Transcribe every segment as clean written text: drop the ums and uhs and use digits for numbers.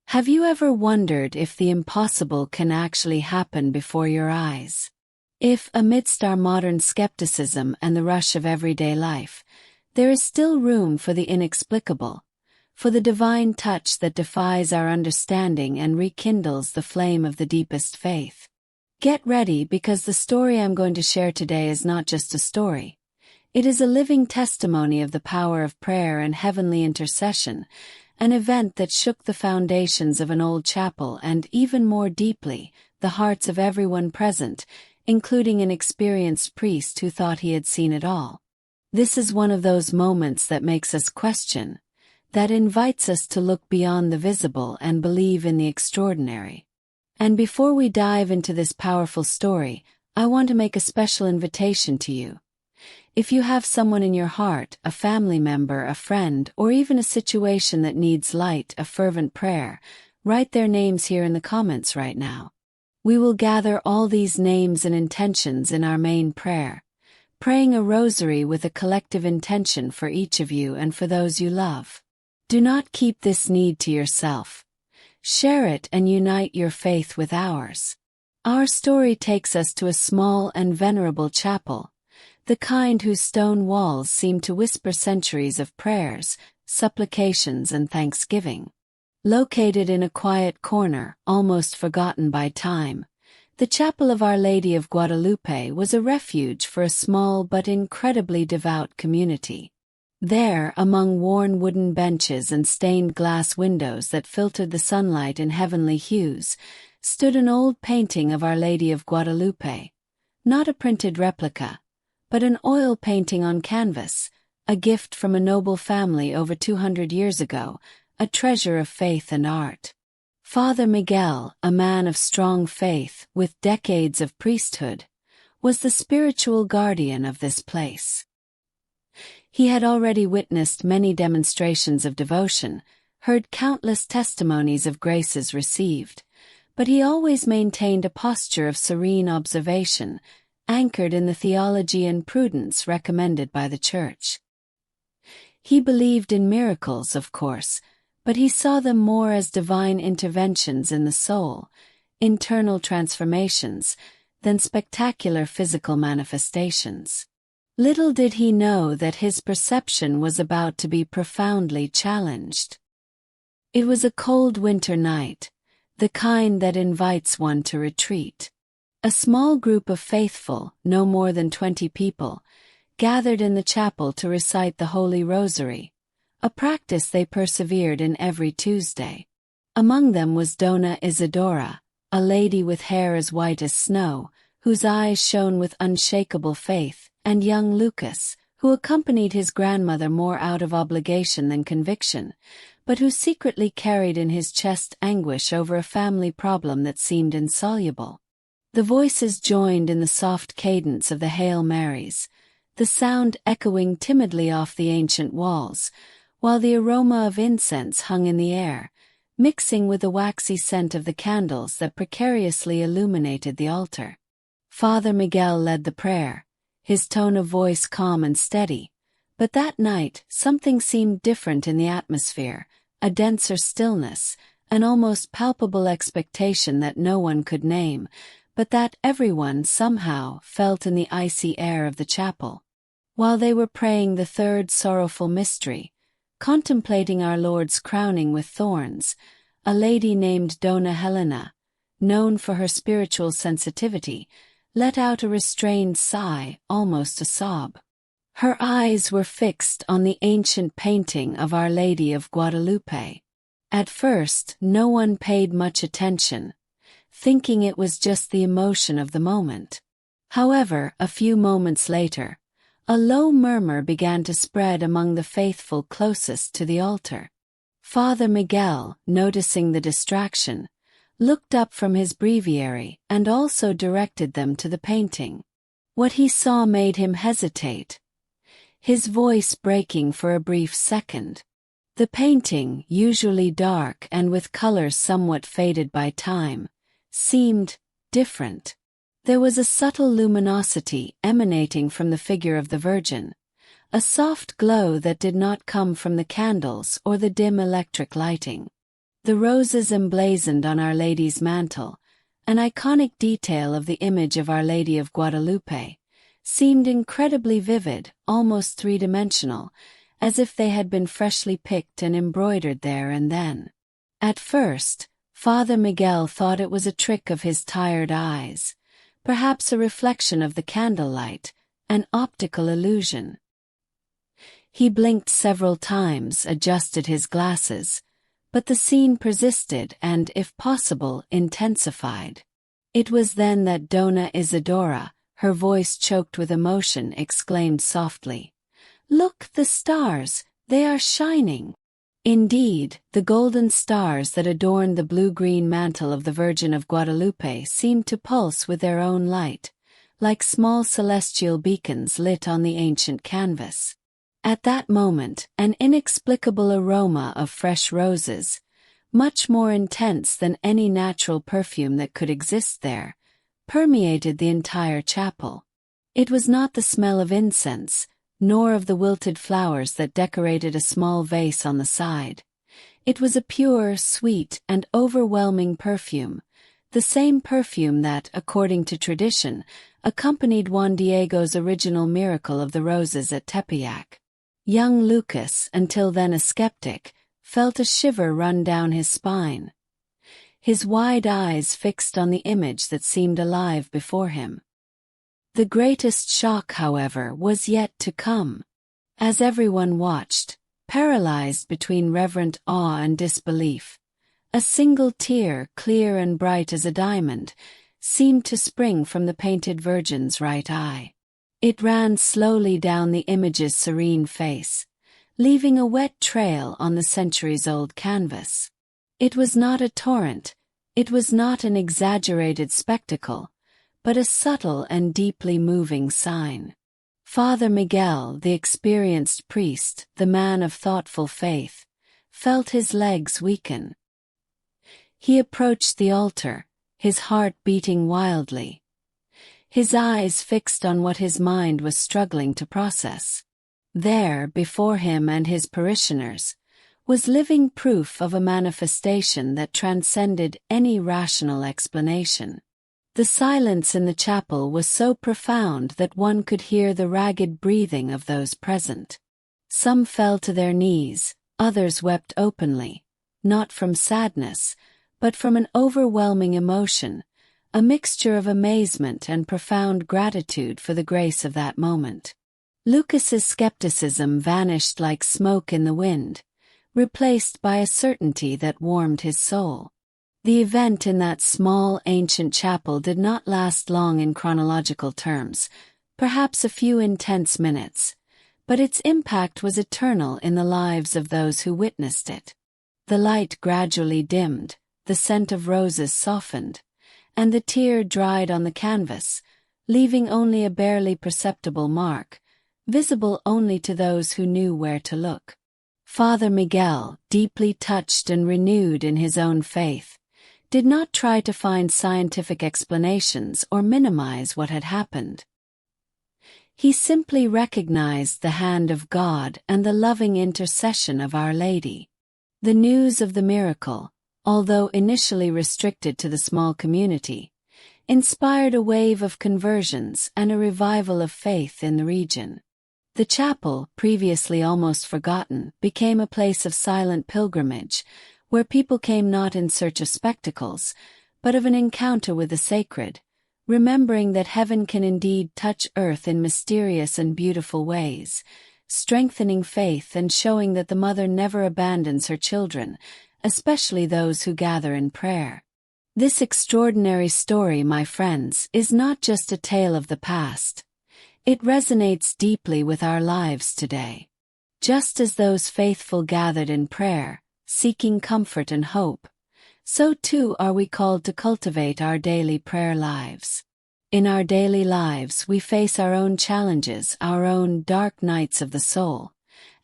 Have you ever wondered if the impossible can actually happen before your eyes? If, amidst our modern skepticism and the rush of everyday life, there is still room for the inexplicable, for the divine touch that defies our understanding and rekindles the flame of the deepest faith. Get ready, because the story I'm going to share today is not just a story. It is a living testimony of the power of prayer and heavenly intercession, an event that shook the foundations of an old chapel and, even more deeply, the hearts of everyone present, including an experienced priest who thought he had seen it all. This is one of those moments that makes us question, that invites us to look beyond the visible and believe in the extraordinary. And before we dive into this powerful story, I want to make a special invitation to you. If you have someone in your heart, a family member, a friend, or even a situation that needs light, a fervent prayer, write their names here in the comments right now. We will gather all these names and intentions in our main prayer, praying a rosary with a collective intention for each of you and for those you love. Do not keep this need to yourself. Share it and unite your faith with ours. Our story takes us to a small and venerable chapel, the kind whose stone walls seem to whisper centuries of prayers, supplications, and thanksgiving. Located in a quiet corner, almost forgotten by time, the chapel of Our Lady of Guadalupe was a refuge for a small but incredibly devout community. There, among worn wooden benches and stained glass windows that filtered the sunlight in heavenly hues, stood an old painting of Our Lady of Guadalupe. Not a printed replica, but an oil painting on canvas, a gift from a noble family over 200 years ago, a treasure of faith and art. Father Miguel, a man of strong faith with decades of priesthood, was the spiritual guardian of this place. He had already witnessed many demonstrations of devotion, heard countless testimonies of graces received, but he always maintained a posture of serene observation, anchored in the theology and prudence recommended by the Church. He believed in miracles, of course, but he saw them more as divine interventions in the soul, internal transformations, than spectacular physical manifestations. Little did he know that his perception was about to be profoundly challenged. It was a cold winter night, the kind that invites one to retreat. A small group of faithful, no more than 20 people, gathered in the chapel to recite the Holy Rosary, a practice they persevered in every Tuesday. Among them was Dona Isidora, a lady with hair as white as snow, whose eyes shone with unshakable faith, and young Lucas, who accompanied his grandmother more out of obligation than conviction, but who secretly carried in his chest anguish over a family problem that seemed insoluble. The voices joined in the soft cadence of the Hail Marys, the sound echoing timidly off the ancient walls, while the aroma of incense hung in the air, mixing with the waxy scent of the candles that precariously illuminated the altar. Father Miguel led the prayer, his tone of voice calm and steady, but that night something seemed different in the atmosphere, a denser stillness, an almost palpable expectation that no one could name, but that everyone somehow felt in the icy air of the chapel. While they were praying the third sorrowful mystery, contemplating our Lord's crowning with thorns, a lady named Dona Helena, known for her spiritual sensitivity, let out a restrained sigh, almost a sob. Her eyes were fixed on the ancient painting of Our Lady of Guadalupe. At first, no one paid much attention, thinking it was just the emotion of the moment. However, a few moments later, a low murmur began to spread among the faithful closest to the altar. Father Miguel, noticing the distraction, looked up from his breviary and also directed them to the painting. What he saw made him hesitate, his voice breaking for a brief second. The painting, usually dark and with colors somewhat faded by time, seemed different. There was a subtle luminosity emanating from the figure of the Virgin, a soft glow that did not come from the candles or the dim electric lighting. The roses emblazoned on Our Lady's mantle, an iconic detail of the image of Our Lady of Guadalupe, seemed incredibly vivid, almost three-dimensional, as if they had been freshly picked and embroidered there and then. At first, Father Miguel thought it was a trick of his tired eyes, perhaps a reflection of the candlelight, an optical illusion. He blinked several times, adjusted his glasses, but the scene persisted and, if possible, intensified. It was then that Dona Isidora, her voice choked with emotion, exclaimed softly, "Look, the stars, they are shining." Indeed, the golden stars that adorned the blue-green mantle of the Virgin of Guadalupe seemed to pulse with their own light, like small celestial beacons lit on the ancient canvas. At that moment, an inexplicable aroma of fresh roses, much more intense than any natural perfume that could exist there, permeated the entire chapel. It was not the smell of incense, nor of the wilted flowers that decorated a small vase on the side. It was a pure, sweet, and overwhelming perfume, the same perfume that, according to tradition, accompanied Juan Diego's original miracle of the roses at Tepeyac. Young Lucas, until then a skeptic, felt a shiver run down his spine. His wide eyes fixed on the image that seemed alive before him. The greatest shock, however, was yet to come. As everyone watched, paralyzed between reverent awe and disbelief, a single tear, clear and bright as a diamond, seemed to spring from the painted Virgin's right eye. It ran slowly down the image's serene face, leaving a wet trail on the centuries-old canvas. It was not a torrent, it was not an exaggerated spectacle, but a subtle and deeply moving sign. Father Miguel, the experienced priest, the man of thoughtful faith, felt his legs weaken. He approached the altar, his heart beating wildly, his eyes fixed on what his mind was struggling to process. There, before him and his parishioners, was living proof of a manifestation that transcended any rational explanation. The silence in the chapel was so profound that one could hear the ragged breathing of those present. Some fell to their knees, others wept openly, not from sadness, but from an overwhelming emotion, a mixture of amazement and profound gratitude for the grace of that moment. Lucas's skepticism vanished like smoke in the wind, replaced by a certainty that warmed his soul. The event in that small, ancient chapel did not last long in chronological terms, perhaps a few intense minutes, but its impact was eternal in the lives of those who witnessed it. The light gradually dimmed, the scent of roses softened, and the tear dried on the canvas, leaving only a barely perceptible mark, visible only to those who knew where to look. Father Miguel, deeply touched and renewed in his own faith, did not try to find scientific explanations or minimize what had happened. He simply recognized the hand of God and the loving intercession of Our Lady. The news of the miracle, although initially restricted to the small community, inspired a wave of conversions and a revival of faith in the region. The chapel, previously almost forgotten, became a place of silent pilgrimage, where people came not in search of spectacles, but of an encounter with the sacred, remembering that heaven can indeed touch earth in mysterious and beautiful ways, strengthening faith and showing that the Mother never abandons her children, especially those who gather in prayer. This extraordinary story, my friends, is not just a tale of the past. It resonates deeply with our lives today. Just as those faithful gathered in prayer, seeking comfort and hope, so too are we called to cultivate our daily prayer lives. In our daily lives we face our own challenges, our own dark nights of the soul,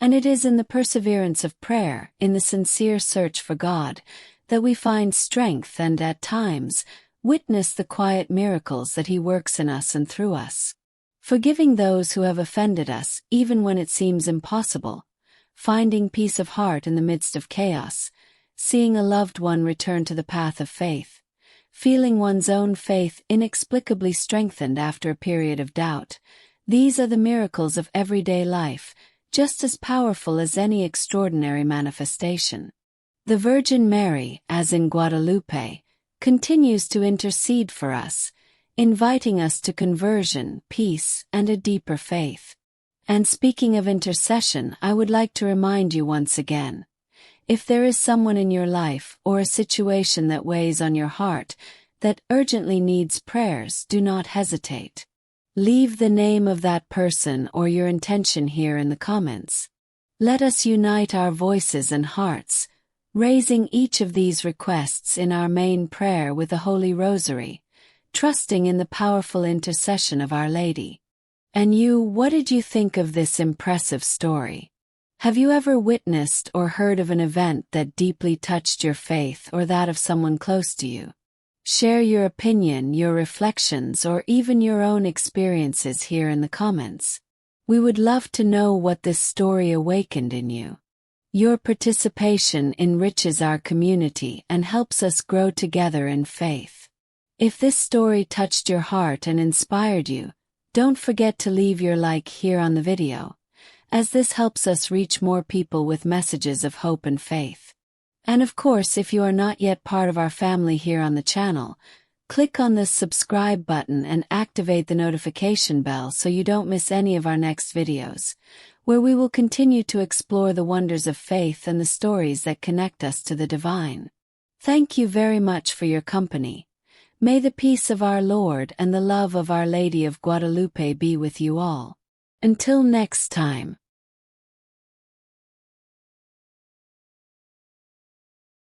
and it is in the perseverance of prayer, in the sincere search for God, that we find strength and, at times, witness the quiet miracles that He works in us and through us. Forgiving those who have offended us, even when it seems impossible, finding peace of heart in the midst of chaos, seeing a loved one return to the path of faith, feeling one's own faith inexplicably strengthened after a period of doubt. These are the miracles of everyday life, just as powerful as any extraordinary manifestation. The Virgin Mary, as in Guadalupe, continues to intercede for us, inviting us to conversion, peace, and a deeper faith. And speaking of intercession, I would like to remind you once again, if there is someone in your life or a situation that weighs on your heart that urgently needs prayers, do not hesitate. Leave the name of that person or your intention here in the comments. Let us unite our voices and hearts, raising each of these requests in our main prayer with the Holy Rosary, trusting in the powerful intercession of Our Lady. And you, what did you think of this impressive story? Have you ever witnessed or heard of an event that deeply touched your faith or that of someone close to you? Share your opinion, your reflections, or even your own experiences here in the comments. We would love to know what this story awakened in you. Your participation enriches our community and helps us grow together in faith. If this story touched your heart and inspired you, don't forget to leave your like here on the video, as this helps us reach more people with messages of hope and faith. And of course, if you are not yet part of our family here on the channel, click on the subscribe button and activate the notification bell so you don't miss any of our next videos, where we will continue to explore the wonders of faith and the stories that connect us to the divine. Thank you very much for your company. May the peace of our Lord and the love of Our Lady of Guadalupe be with you all. Until next time.